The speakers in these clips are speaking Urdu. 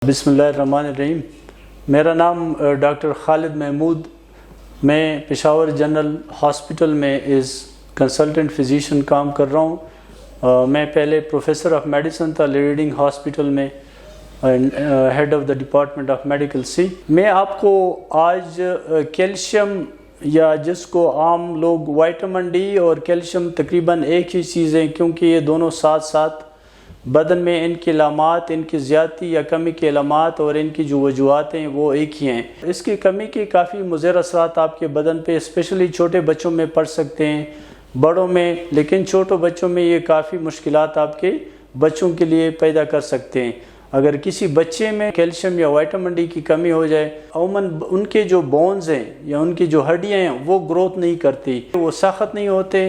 بسم اللہ الرحمن الرحیم۔ میرا نام ڈاکٹر خالد محمود، میں پشاور جنرل ہاسپٹل میں ایز کنسلٹنٹ فزیشین کام کر رہا ہوں۔ میں پہلے پروفیسر آف میڈیسن تھا لیڈنگ ہاسپٹل میں، head of the department of medical C. میں آپ کو آج کیلشیم، یا جس کو عام لوگ وائٹامن ڈی اور کیلشیم تقریباً ایک ہی چیز ہیں، کیونکہ یہ دونوں ساتھ ساتھ بدن میں ان کی علامات، ان کی زیادتی یا کمی کی علامات اور ان کی جو وجوہات ہیں وہ ایک ہی ہیں۔ اس کی کمی کے کافی مضر اثرات آپ کے بدن پہ اسپیشلی چھوٹے بچوں میں پڑ سکتے ہیں، بڑوں میں، لیکن چھوٹے بچوں میں یہ کافی مشکلات آپ کے بچوں کے لیے پیدا کر سکتے ہیں۔ اگر کسی بچے میں کیلشیم یا وائٹامن ڈی کی کمی ہو جائے، عموماً ان کے جو بونز ہیں یا ان کی جو ہڈیاں ہیں وہ گروتھ نہیں کرتی، وہ سخت نہیں ہوتے،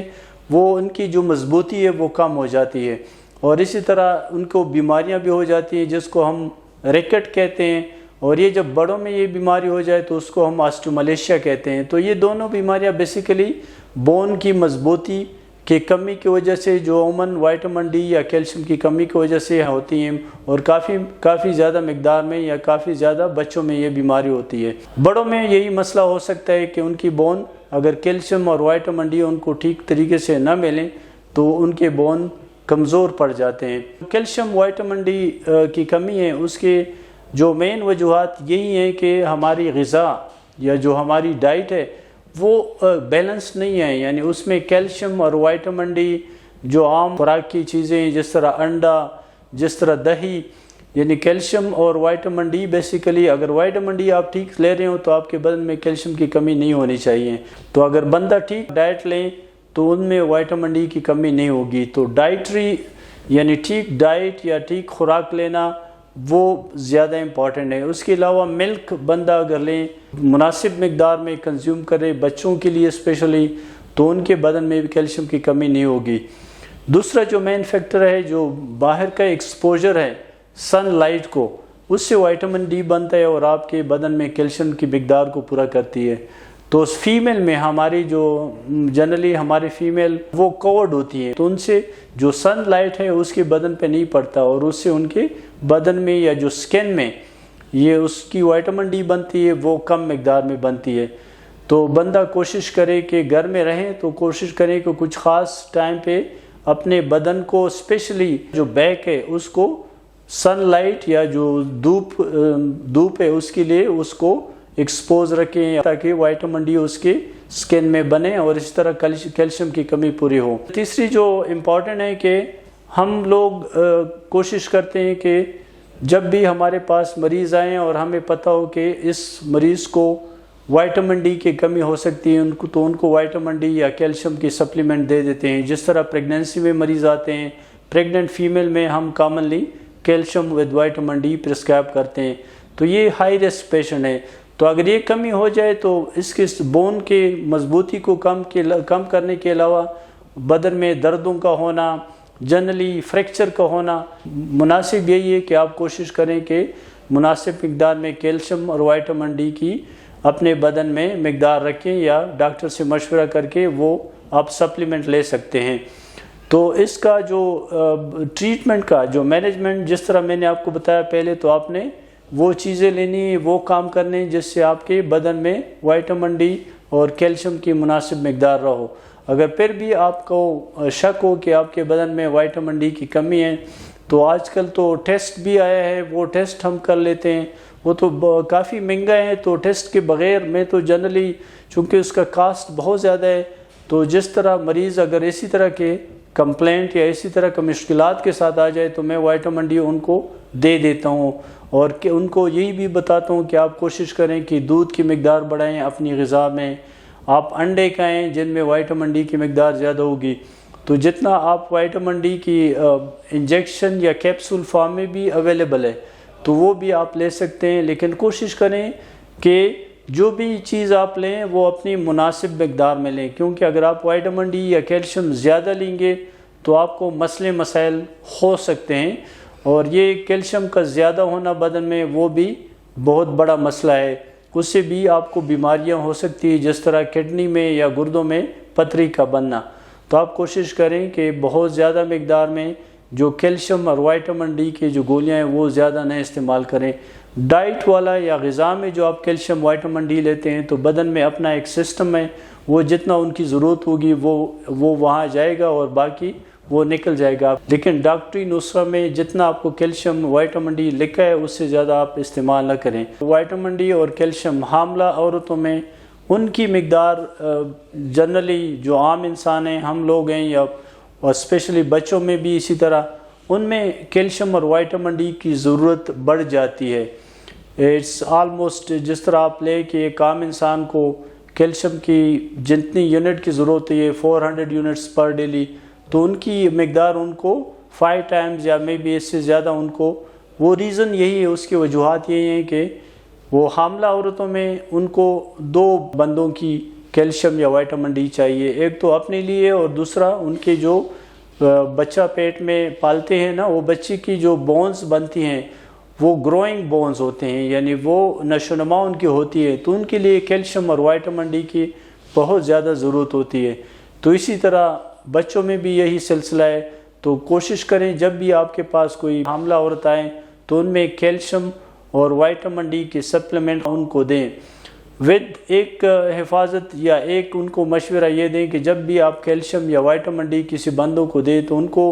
وہ ان کی جو مضبوطی ہے وہ کم ہو جاتی ہے، اور اسی طرح ان کو بیماریاں بھی ہو جاتی ہیں جس کو ہم ریکٹ کہتے ہیں، اور یہ جب بڑوں میں یہ بیماری ہو جائے تو اس کو ہم آسٹوملیشیا کہتے ہیں۔ تو یہ دونوں بیماریاں بیسیکلی بون کی مضبوطی کی کمی کی وجہ سے، جو عموماً وائٹامن ڈی یا کیلشیم کی کمی کی وجہ سے ہوتی ہیں، اور کافی زیادہ مقدار میں یا کافی زیادہ بچوں میں یہ بیماری ہوتی ہے۔ بڑوں میں یہی مسئلہ ہو سکتا ہے کہ ان کی بون اگر کیلشیم اور وائٹامن ڈی ان کو ٹھیک طریقے سے نہ ملیں تو ان کے بون کمزور پڑ جاتے ہیں۔ کیلشیم وائٹامن ڈی کی کمی ہے، اس کے جو مین وجوہات یہی ہیں کہ ہماری غذا یا جو ہماری ڈائٹ ہے وہ بیلنس نہیں ہے، یعنی اس میں کیلشیم اور وائٹامن ڈی جو عام خوراک کی چیزیں ہیں، جس طرح انڈا، جس طرح دہی، یعنی کیلشیم اور وائٹامن ڈی بیسیکلی اگر وائٹامن ڈی آپ ٹھیک لے رہے ہو تو آپ کے بدن میں کیلشیم کی کمی نہیں ہونی چاہیے۔ تو اگر بندہ ٹھیک ڈائٹ لیں تو ان میں وائٹامن ڈی کی کمی نہیں ہوگی۔ تو ڈائٹری یعنی ٹھیک ڈائٹ یا ٹھیک خوراک لینا وہ زیادہ امپورٹنٹ ہے۔ اس کے علاوہ ملک بندہ اگر لیں، مناسب مقدار میں کنزیوم کرے بچوں کے لیے اسپیشلی، تو ان کے بدن میں بھی کیلشیم کی کمی نہیں ہوگی۔ دوسرا جو مین فیکٹر ہے، جو باہر کا ایکسپوجر ہے سن لائٹ کو، اس سے وائٹامن ڈی بنتا ہے اور آپ کے بدن میں کیلشیم کی مقدار کو پورا کرتی ہے۔ تو اس فیمیل میں ہماری جو جنرلی ہماری فیمیل وہ کورڈ ہوتی ہیں، تو ان سے جو سن لائٹ ہے اس کے بدن پہ نہیں پڑتا، اور اس سے ان کے بدن میں یا جو سکن میں یہ اس کی وائٹامن ڈی بنتی ہے وہ کم مقدار میں بنتی ہے۔ تو بندہ کوشش کرے کہ گھر میں رہیں تو کوشش کرے کہ کچھ خاص ٹائم پہ اپنے بدن کو اسپیشلی جو بیک ہے اس کو سن لائٹ یا جو دھوپ ہے اس کے لیے اس کو ایکسپوز رکھیں تاکہ وائٹامن ڈی اس کے سکن میں بنے اور اس طرح کیلشیم کی کمی پوری ہو۔ تیسری جو امپورٹنٹ ہے کہ ہم لوگ کوشش کرتے ہیں کہ جب بھی ہمارے پاس مریض آئیں اور ہمیں پتہ ہو کہ اس مریض کو وائٹامن ڈی کی کمی ہو سکتی ہے تو ان کو وائٹامن ڈی یا کیلشیم کی سپلیمنٹ دے دیتے ہیں۔ جس طرح پریگنینسی میں مریض آتے ہیں، پریگننٹ فیمیل میں ہم commonly calcium with vitamin D prescribe کرتے ہیں۔ تو یہ ہائی رسک پیشنٹ ہے، تو اگر یہ کمی ہو جائے تو اس کے بون کے مضبوطی کو کم کرنے کے علاوہ بدن میں دردوں کا ہونا، جنرلی فریکچر کا ہونا، مناسب یہی ہے کہ آپ کوشش کریں کہ مناسب مقدار میں کیلشیم اور وائٹامن ڈی کی اپنے بدن میں مقدار رکھیں، یا ڈاکٹر سے مشورہ کر کے وہ آپ سپلیمنٹ لے سکتے ہیں۔ تو اس کا جو ٹریٹمنٹ کا جو مینجمنٹ، جس طرح میں نے آپ کو بتایا پہلے، تو آپ نے وہ چیزیں لینی، وہ کام کرنے جس سے آپ کے بدن میں وائٹامن ڈی اور کیلشیم کی مناسب مقدار رہو۔ اگر پھر بھی آپ کو شک ہو کہ آپ کے بدن میں وائٹامن ڈی کی کمی ہے تو آج کل تو ٹیسٹ بھی آیا ہے، وہ ٹیسٹ ہم کر لیتے ہیں، وہ تو کافی مہنگا ہے، تو ٹیسٹ کے بغیر میں تو جنرلی چونکہ اس کا کاسٹ بہت زیادہ ہے، تو جس طرح مریض اگر اسی طرح کے کمپلینٹ یا اسی طرح کے مشکلات کے ساتھ آ جائے تو میں وائٹامن ڈی ان کو دے دیتا ہوں، اور کہ ان کو یہی بھی بتاتا ہوں کہ آپ کوشش کریں کہ دودھ کی مقدار بڑھائیں اپنی غذا میں، آپ انڈے کھائیں جن میں وائٹامن ڈی کی مقدار زیادہ ہوگی۔ تو جتنا آپ وائٹامن ڈی کی انجیکشن یا کیپسول فارم میں بھی اویلیبل ہے تو وہ بھی آپ لے سکتے ہیں، لیکن کوشش کریں کہ جو بھی چیز آپ لیں وہ اپنی مناسب مقدار میں لیں، کیونکہ اگر آپ وائٹامن ڈی یا کیلشیم زیادہ لیں گے تو آپ کو مسائل ہو سکتے ہیں، اور یہ کیلشیم کا زیادہ ہونا بدن میں وہ بھی بہت بڑا مسئلہ ہے، اس سے بھی آپ کو بیماریاں ہو سکتی ہیں، جس طرح کڈنی میں یا گردوں میں پتھری کا بننا۔ تو آپ کوشش کریں کہ بہت زیادہ مقدار میں جو کیلشیم اور وائٹامن ڈی کے جو گولیاں ہیں وہ زیادہ نہ استعمال کریں. ڈائٹ والا یا غذا میں جو آپ کیلشیم وائٹامن ڈی لیتے ہیں تو بدن میں اپنا ایک سسٹم ہے, وہ جتنا ان کی ضرورت ہوگی وہ وہاں جائے گا اور باقی وہ نکل جائے گا. لیکن ڈاکٹری نسخہ میں جتنا آپ کو کیلشیم وائٹامن ڈی لکھا ہے اس سے زیادہ آپ استعمال نہ کریں. وائٹامن ڈی اور کیلشیم حاملہ عورتوں میں ان کی مقدار جنرلی جو عام انسان ہیں, ہم لوگ ہیں, یا اسپیشلی بچوں میں بھی اسی طرح, ان میں کیلشیم اور وائٹامن ڈی کی ضرورت بڑھ جاتی ہے. اٹس آلموسٹ جس طرح آپ لے کہ ایک عام انسان کو کیلشیم کی جتنی یونٹ کی ضرورت ہے یہ 400 یونٹس پر ڈیلی, تو ان کی مقدار ان کو 5 ٹائمز یا مے بی اس سے زیادہ ان کو, وہ ریزن یہی ہے, اس کی وجوہات یہی ہیں کہ وہ حاملہ عورتوں میں ان کو 2 بندوں کی کیلشیم یا وائٹامن ڈی چاہیے, ایک تو اپنے لیے اور دوسرا ان کے جو بچہ پیٹ میں پالتے ہیں نا, وہ بچے کی جو بونز بنتی ہیں وہ گروئنگ بونز ہوتے ہیں, یعنی وہ نشو و نما ان کی ہوتی ہے, تو ان کے لیے کیلشیم اور وائٹامن ڈی کی بہت زیادہ ضرورت ہوتی ہے. تو اسی طرح بچوں میں بھی یہی سلسلہ ہے. تو کوشش کریں جب بھی آپ کے پاس کوئی حاملہ عورت آئیں تو ان میں کیلشیم اور وائٹامن ڈی کے سپلیمنٹ ان کو دیں, ود ایک حفاظت یا ایک ان کو مشورہ یہ دیں کہ جب بھی آپ کیلشیم یا وائٹامن ڈی کسی بندوں کو دیں تو ان کو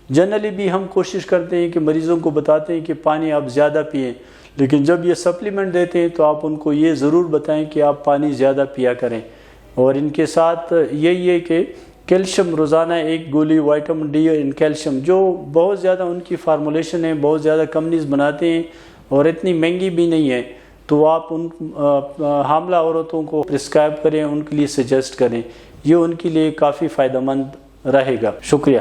جنرلی بھی ہم کوشش کرتے ہیں کہ مریضوں کو بتاتے ہیں کہ پانی آپ زیادہ پئیں, لیکن جب یہ سپلیمنٹ دیتے ہیں تو آپ ان کو یہ ضرور بتائیں کہ آپ پانی زیادہ پیا کریں. اور ان کے ساتھ یہی ہے کہ کیلشیم روزانہ 1 گولی وائٹامن ڈی ان کیلشیم, جو بہت زیادہ ان کی فارمولیشن ہے, بہت زیادہ کمپنیز بناتے ہیں اور اتنی مہنگی بھی نہیں ہے, تو آپ ان حاملہ عورتوں کو پرسکرائب کریں, ان کے لیے سجیسٹ کریں, یہ ان کے لیے کافی فائدہ مند رہے گا. شکریہ.